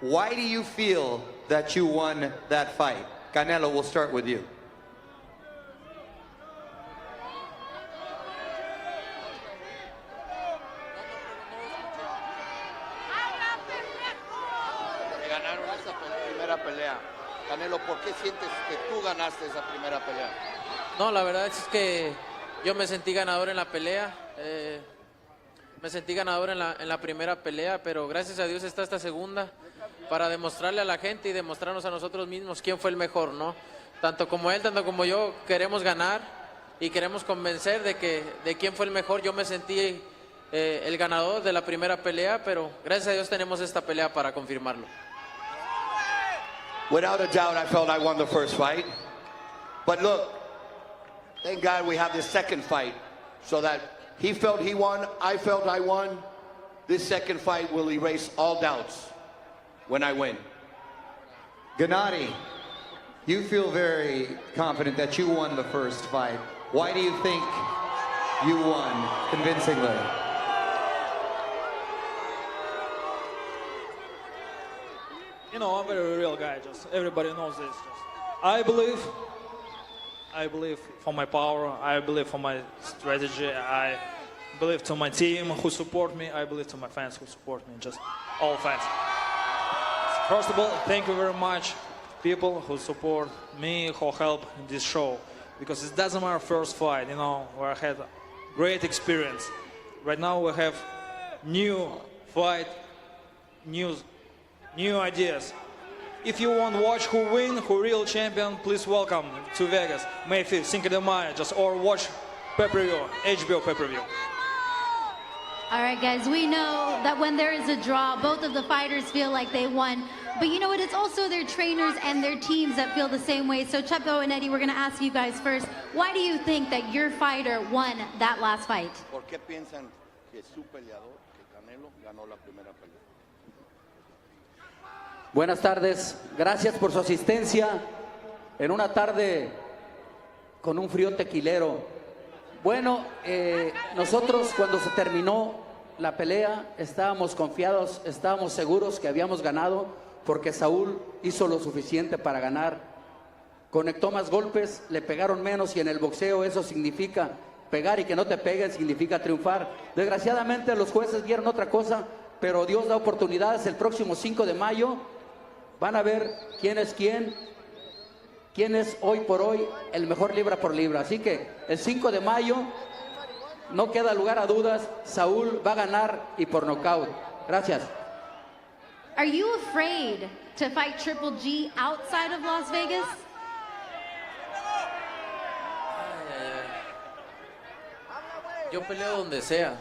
why do you feel that you won that fight? Canelo, we'll start with you. Ganaron esa primera pelea. Canelo, ¿por qué sientes que tú ganaste esa primera pelea? No, la verdad es que yo me sentí ganador en la pelea. Me sentí ganador en la primera pelea, pero gracias a Dios está esta segunda para demostrarle a la gente y demostrarnos a nosotros mismos quién fue el mejor, ¿no? Tanto como él, tanto como yo, queremos ganar y queremos convencer de quién fue el mejor. Yo me sentí el ganador de la primera pelea, pero gracias a Dios tenemos esta pelea para confirmarlo. Without a doubt, I felt I won the first fight. But look, thank God we have this second fight, so that he felt he won, I felt I won. This second fight will erase all doubts when I win. Gennady, you feel very confident that you won the first fight. Why do you think you won convincingly? You know, I'm a very real guy, just everybody knows this. I believe for my power, I believe for my strategy, I believe to my team who support me, I believe to my fans who support me, just all fans. First of all, thank you very much, people who support me, who help in this show, because it doesn't matter first fight, you know, where I had great experience. Right now we have new fight, new ideas. If you want to watch who win, who real champion, please welcome to Vegas, May 5th, Cinco de Mayo, or watch pay-per-view, HBO pay-per-view. All right, guys, we know that when there is a draw, both of the fighters feel like they won. But you know what? It's also their trainers and their teams that feel the same way. So Chepo and Eddie, we're going to ask you guys first. Why do you think that your fighter won that last fight? ¿Por qué piensan que su peleador, que Canelo, ganó la primera pelea? Buenas tardes, gracias por su asistencia en una tarde con un frío tequilero. Bueno, nosotros cuando se terminó la pelea estábamos confiados, estábamos seguros que habíamos ganado porque Saúl hizo lo suficiente para ganar. Conectó más golpes, le pegaron menos y en el boxeo eso significa pegar y que no te peguen significa triunfar. Desgraciadamente los jueces vieron otra cosa, pero Dios da oportunidades. El próximo 5 de mayo van a ver quién es quién es hoy por hoy el mejor libra por libra. Así que el 5 de mayo, no queda lugar a dudas, Saúl va a ganar y por nocaut. Gracias. Are you afraid to fight Triple G outside of Las Vegas? Yo peleo donde sea.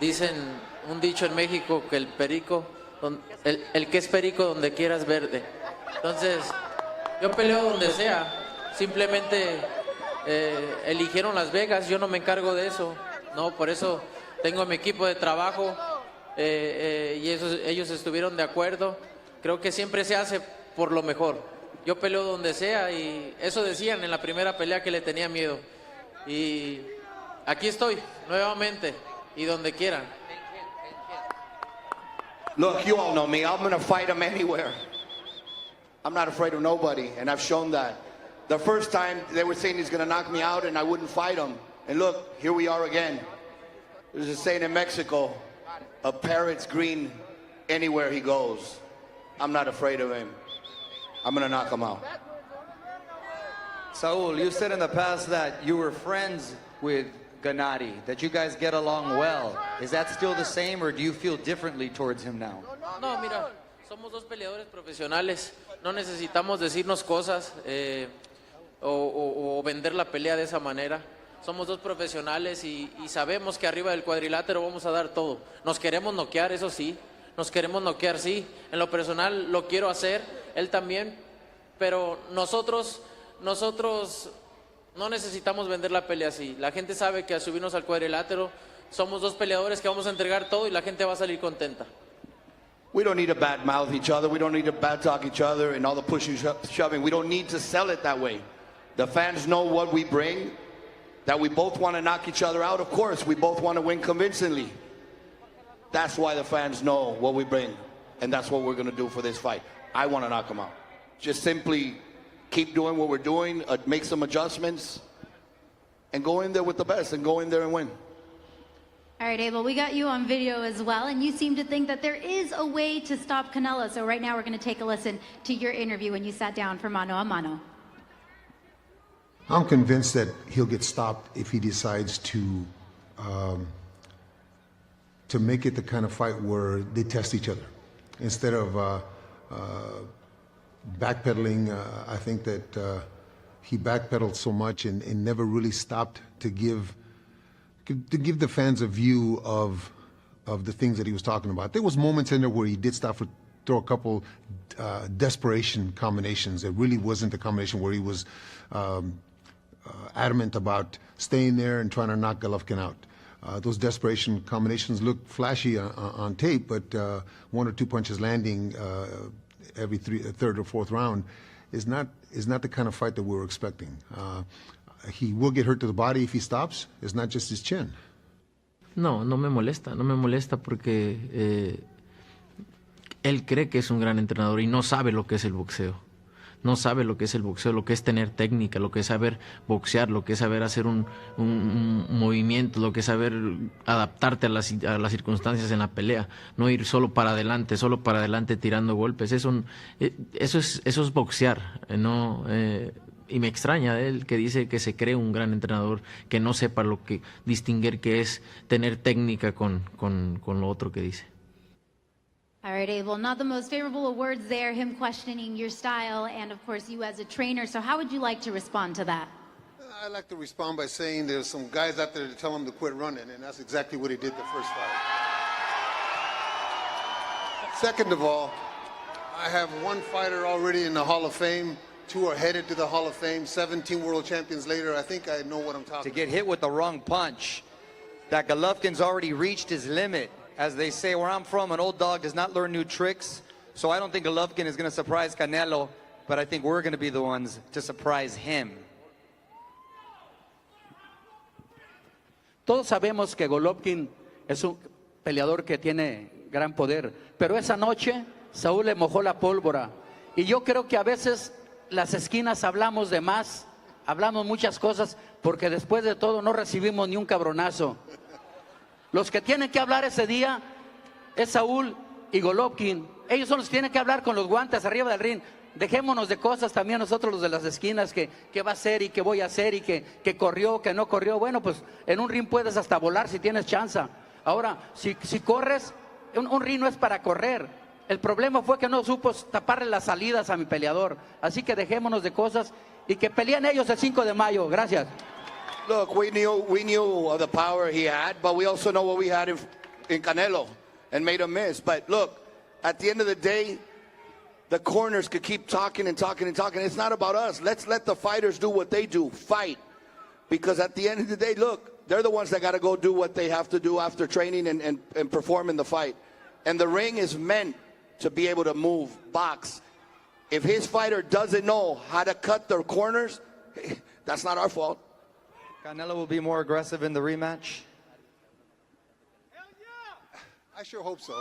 Dicen un dicho en México que el perico, el que es perico donde quieras verde. Entonces, yo peleo donde sea. Simplemente eligieron Las Vegas, yo no me encargo de eso. No, por eso tengo mi equipo de trabajo y ellos estuvieron de acuerdo. Creo que siempre se hace por lo mejor. Yo peleo donde sea y eso decían en la primera pelea que le tenía miedo. Y aquí estoy nuevamente y donde quieran. Look, you all know me. I'm going to fight him anywhere. I'm not afraid of nobody, and I've shown that. The first time they were saying he's going to knock me out and I wouldn't fight him. And look, here we are again. There's a saying in Mexico, a parrot's green anywhere he goes. I'm not afraid of him. I'm going to knock him out. Saul, you said in the past that you were friends with Gennady, that you guys get along well. Is that still the same, or do you feel differently towards him now? No, mira, somos dos peleadores profesionales. No necesitamos decirnos cosas o vender la pelea de esa manera. Somos dos profesionales y sabemos que arriba del cuadrilátero vamos a dar todo. Nos queremos noquear, eso sí. Nos queremos noquear, sí. En lo personal lo quiero hacer, él también. Pero nosotros no necesitamos vender la pelea así. La gente sabe que al subirnos al cuadrilátero somos dos peleadores que vamos a entregar todo y la gente va a salir contenta. We don't need to bad mouth each other. We don't need to bad talk each other and all the pushing, shoving. We don't need to sell it that way. The fans know what we bring, that we both want to knock each other out. Of course, we both want to win convincingly. That's why the fans know what we bring. And that's what we're going to do for this fight. I want to knock him out. Just simply keep doing what we're doing, make some adjustments, and go in there with the best, and go in there and win. All right, Abel, we got you on video as well, and you seem to think that there is a way to stop Canelo. So right now we're going to take a listen to your interview when you sat down for mano a mano. I'm convinced that he'll get stopped if he decides to make it the kind of fight where they test each other. Instead of backpedaling, I think that he backpedaled so much and never really stopped to give the fans a view of the things that he was talking about. There was moments in there where he did stop to throw a couple desperation combinations. It really wasn't a combination where he was adamant about staying there and trying to knock Golovkin out. Those desperation combinations look flashy on tape, but one or two punches landing every third or fourth round is not the kind of fight that we were expecting. He will get hurt to the body if he stops. It's not just his chin. No me molesta porque él cree que es un gran entrenador y no sabe lo que es el boxeo. No sabe lo que es el boxeo, lo que es tener técnica, lo que es saber boxear, lo que es saber hacer un movimiento, lo que es saber adaptarte a las circunstancias en la pelea, no ir solo para adelante tirando golpes. Eso es boxear, no. Y me extraña de él que dice que se cree un gran entrenador, que no sepa lo que distinguir que es tener técnica con lo otro que dice. All right, Abel, not the most favorable of words there, him questioning your style and, of course, you as a trainer. So how would you like to respond to that? I like to respond by saying there's some guys out there to tell him to quit running, and that's exactly what he did the first fight. Second of all, I have one fighter already in the Hall of Fame. Two are headed to the Hall of Fame. 17 world champions later, I think I know what I'm talking about. To get hit with the wrong punch, that Golovkin's already reached his limit. As they say, where I'm from, an old dog does not learn new tricks. So I don't think Golovkin is going to surprise Canelo, but I think we're going to be the ones to surprise him. Todos sabemos que Golovkin es un peleador que tiene gran poder, pero esa noche Saúl le mojó la pólvora. Y yo creo que a veces las esquinas hablamos de más, hablamos muchas cosas, porque después de todo no recibimos ni un cabronazo. Los que tienen que hablar ese día es Saúl y Golovkin. Ellos son los que tienen que hablar con los guantes arriba del ring. Dejémonos de cosas también nosotros los de las esquinas, que va a hacer y que voy a hacer y que corrió, que no corrió. Bueno, pues en un ring puedes hasta volar si tienes chance. Ahora, si corres, un ring no es para correr. El problema fue que no supo taparle las salidas a mi peleador. Así que dejémonos de cosas y que peleen ellos el 5 de mayo. Gracias. Look, we knew of the power he had, but we also know what we had in Canelo and made him miss. But look, at the end of the day, the corners could keep talking and talking and talking. It's not about us. Let's let the fighters do what they do, fight. Because at the end of the day, look, they're the ones that got to go do what they have to do after training and perform in the fight. And the ring is meant to be able to move, box. If his fighter doesn't know how to cut their corners, that's not our fault. Canelo will be more aggressive in the rematch. I sure hope so.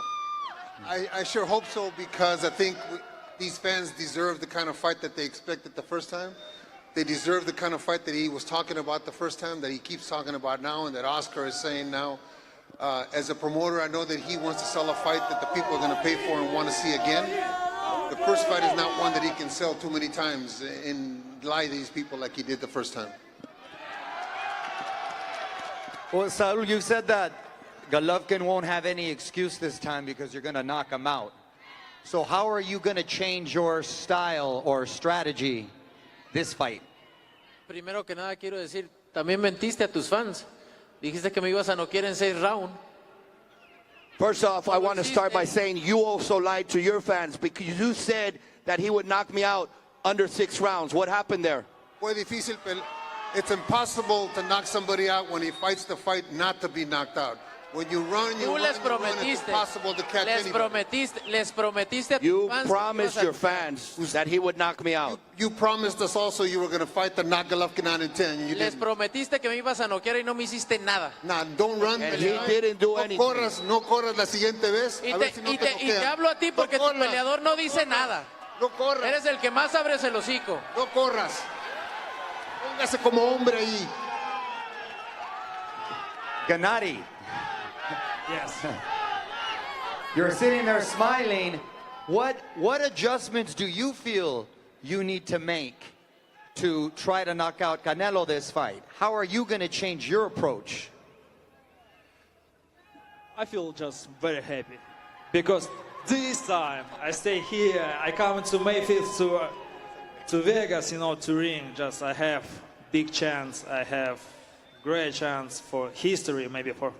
I sure hope so, because I think these fans deserve the kind of fight that they expected the first time. They deserve the kind of fight that he was talking about the first time, that he keeps talking about now, and that Oscar is saying now. As a promoter, I know that he wants to sell a fight that the people are going to pay for and want to see again. The first fight is not one that he can sell too many times and lie to these people like he did the first time. Well, Saul, you said that Golovkin won't have any excuse this time because you're going to knock him out. So how are you going to change your style or strategy this fight? Primero que nada quiero decir, también mentiste a tus fans. Dijiste que me ibas a noquear en 6 rounds. First off, I want to start by saying you also lied to your fans, because you said that he would knock me out under 6 rounds. What happened there? Fue difícil, pero it's impossible to knock somebody out when he fights the fight not to be knocked out. When you run, you Tú run, les you run. It's prometiste, impossible to catch anybody. les prometiste a tus You fans. promised your fans that he would knock me out. You promised us also you were going to fight the knock Golovkin out in 10. And you Les didn't. prometiste que me ibas a noquear y no me hiciste nada. Nah, don't run. And he didn't do anything. No corras la siguiente vez. Y A ver si no y te noquean. hablo a ti porque No tu corras. peleador no dice nada. No corras. Eres el que más abres el hocico. No corras. Póngase como hombre ahí. Gennady, Yes. you're sitting there smiling. What adjustments do you feel you need to make to try to knock out Canelo this fight? How are you going to change your approach? I feel just very happy because this time I stay here. I come to May 5th to Vegas, to ring. Just I have big chance. I have great chance for history, maybe for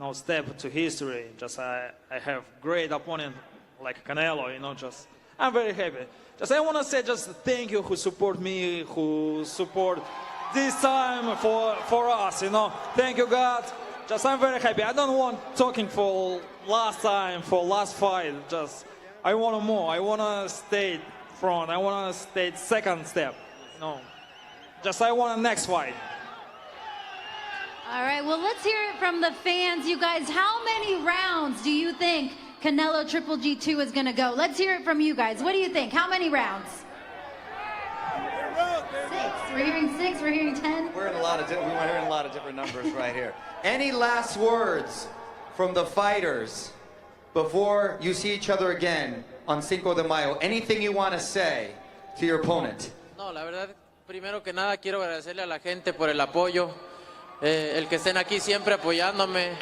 no step to history. Just I have great opponent like Canelo. Just I'm very happy. Just I want to say just thank you who support me, who support this time for us. Thank you God. Just I'm very happy. I don't want talking for last time, for last fight. Just I want more. I want to stay front. I want to stay second step. Just I want a next fight. All right, well, let's hear it from the fans. You guys, how many rounds do you think Canelo Triple G2 is going to go? Let's hear it from you guys. What do you think? How many rounds? 6. We're hearing 6. We're hearing 10. We're hearing a lot of different numbers right here. Any last words from the fighters before you see each other again on Cinco de Mayo? Anything you want to say to your opponent? No, la verdad, primero que nada quiero agradecerle a la gente por el apoyo, el que estén aquí siempre apoyándome.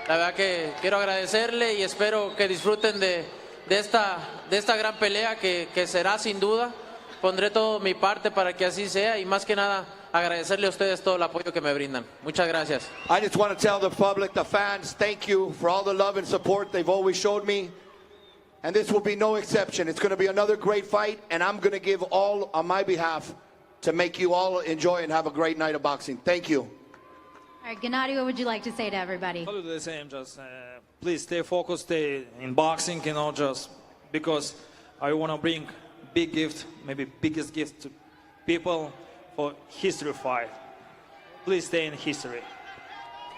La verdad que quiero agradecerle y espero que disfruten de esta gran pelea que será sin duda. Pondré todo mi parte para que así sea y más que nada agradecerle a ustedes todo el apoyo que me brindan. Muchas gracias. I just want to tell the public, the fans, thank you for all the love and support they've always showed me. And this will be no exception. It's going to be another great fight, and I'm going to give all on my behalf to make you all enjoy and have a great night of boxing. Thank you. All right, Gennady, what would you like to say to everybody? I'll do the same. Just please stay focused, stay in boxing. Just because I want to bring big gift, maybe biggest gift to people for history fight. Please stay in history.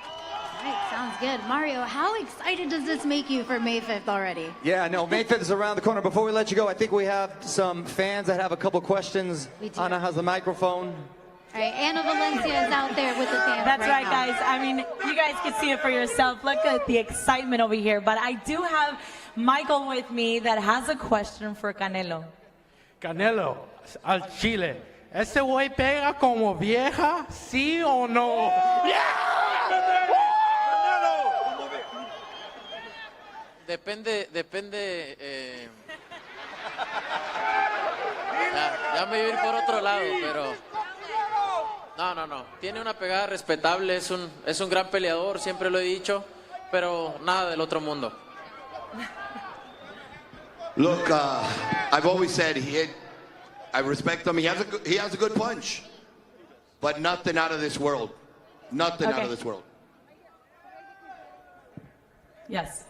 All right, sounds good. Mario, how excited does this make you for May 5th already? Yeah, no, May 5th is around the corner. Before we let you go, I think we have some fans that have a couple questions. We do. Anna has the microphone. All right, Anna Valencia is out there with the fans. That's right, now. guys. I mean, you guys can see it for yourself. Look at the excitement over here. But I do have Michael with me that has a question for Canelo. Canelo, al Chile, ¿ese güey pega como vieja, sí o no? Depende. Ya me iba a ir por otro lado, pero no. Tiene una pegada respetable, es un gran peleador, siempre lo he dicho, pero nada del otro mundo. Look, I've always said I respect him. He has a good punch, but nothing out of this world. Nothing out Okay. of this world. Yes.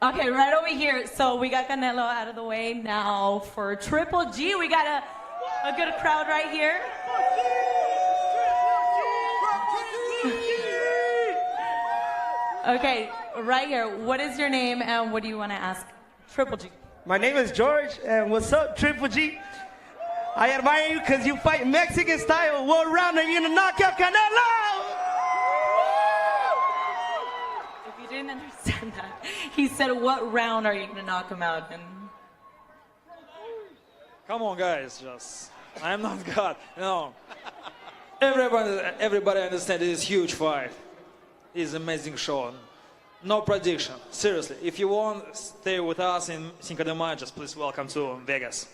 Okay, right over here. So we got Canelo out of the way. Now for Triple G, we got a good crowd right here. Okay, right here. What is your name and what do you want to ask Triple G? My name is George, and what's up, Triple G? I admire you because you fight Mexican style, world round, and you're gonna knock out Canelo! If you didn't understand that, he said, what round are you going to knock him out in? Come on, guys. I'm not God. Everybody understands this huge fight. It's an amazing show. No prediction. Seriously, if you want, stay with us in Cinco de Mayo. Just please welcome to Vegas.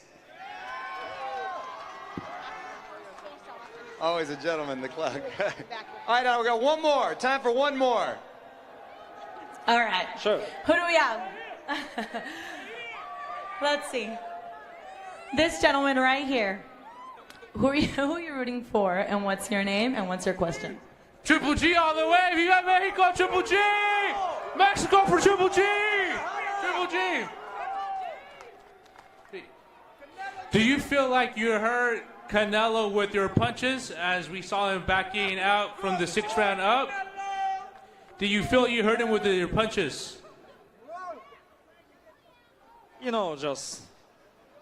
Always a gentleman, the clock. All right, now we got one more. Time for one more. All right. Sure. Who do we have? Let's see. This gentleman right here. Who are you rooting for, and what's your name, and what's your question? Triple G all the way. Viva Mexico, Triple G! Mexico for Triple G! Triple G! Do you feel like you hurt Canelo with your punches as we saw him backing out from the 6th round up? Do you feel you hurt him with your punches? You know, just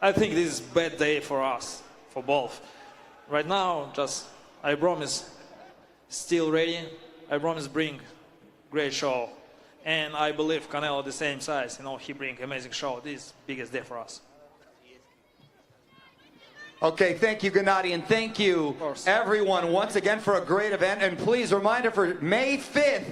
I think this is a bad day for us, for both. Right now, just I promise, still ready. I promise bring great show, and I believe Canelo the same size. You know, he bring amazing show. This is biggest day for us. Okay, thank you, Gennady, and thank you, everyone, once again for a great event. And please, reminder for May 5th,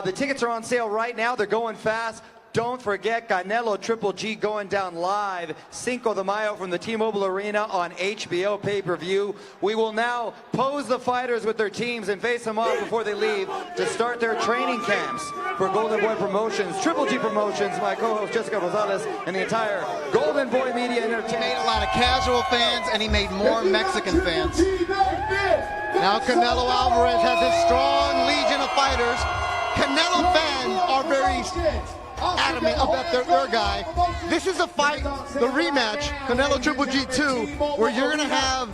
the tickets are on sale right now. They're going fast. Don't forget Canelo Triple G going down live, Cinco de Mayo from the T-Mobile Arena on HBO pay-per-view. We will now pose the fighters with their teams and face them off before they leave to start their training camps for Golden Boy Promotions, Triple G Promotions, my co-host Jessica Rosales, and the entire Golden Boy Media Entertainment. He made a lot of casual fans, and he made more Mexican fans. Now Canelo Alvarez has a strong legion of fighters. Canelo fans are very adamant about their guy. This is a fight, the rematch, Canelo Triple G 2, where you're going to have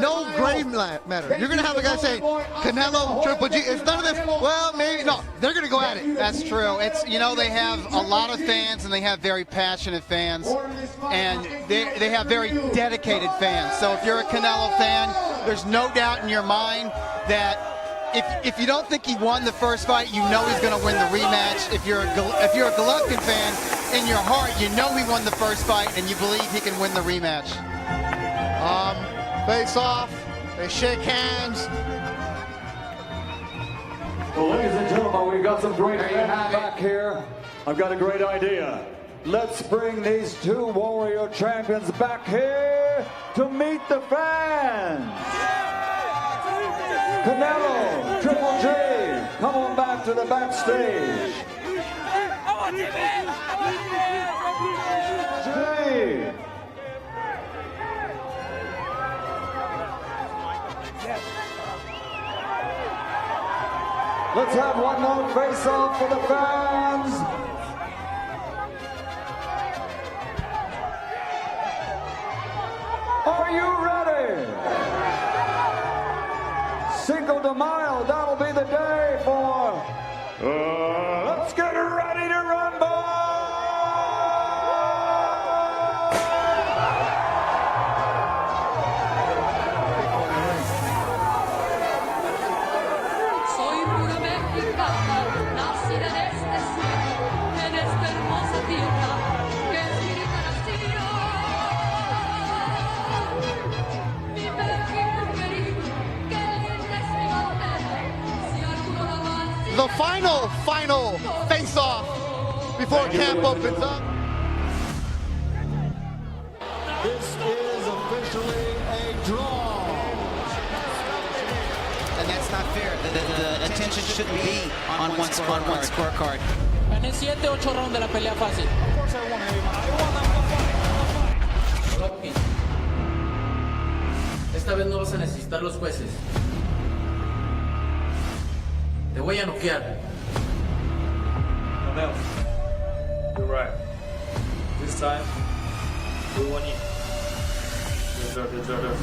no gray matter. You're going to have a guy say, Canelo Triple G. It's none of this, well, maybe, no. They're going to go at it. That's true. It's, you know, they have a lot of fans, and they have very passionate fans, and they have very dedicated fans. So if you're a Canelo fan, there's no doubt in your mind that if you don't think he won the first fight, you know he's going to win the rematch. If you're a Golovkin fan, in your heart, you know he won the first fight, and you believe he can win the rematch. Face off, they shake hands. Well, ladies and gentlemen, we've got some great fans back here. I've got a great idea. Let's bring these two Warrior champions back here to meet the fans. Canelo, Triple G, come on back to the backstage. G. Let's have one more face-off for the fans. Are you ready? Cinco de Mayo, that'll be the day for... let's get ready to rumble! Soy pura mexicana, nacida en este suelo, en esta hermosa tierra, que es mi nación. Mi México querido, que linda es mi bandera, si alguno la va. The final face-off before camp opens up. This is officially a draw. And that's not fair. The attention should be on one scorecard. Gané 7-8 rounds de la pelea fácil. Golovkin, esta vez no vas a necesitar los jueces. Te voy a noquear. Canelo, you're right. This time, we won it. Deserve.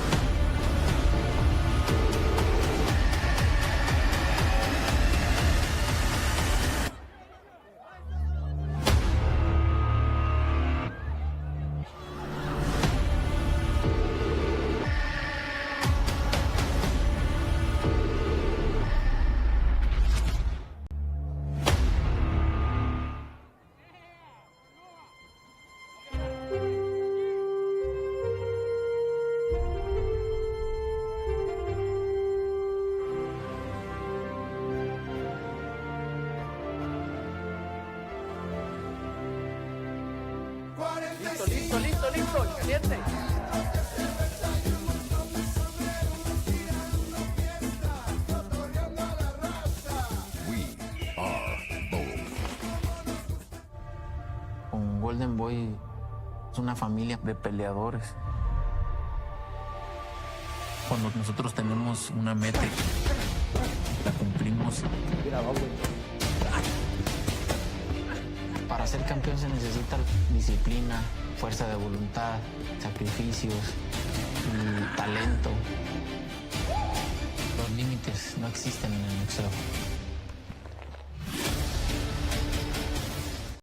Listo, caliente. Con Golden Boy es una familia de peleadores. Cuando nosotros tenemos una meta, la cumplimos. Para ser campeón se necesita disciplina, fuerza de voluntad, sacrificios y talento. Los límites no existen en el boxeo.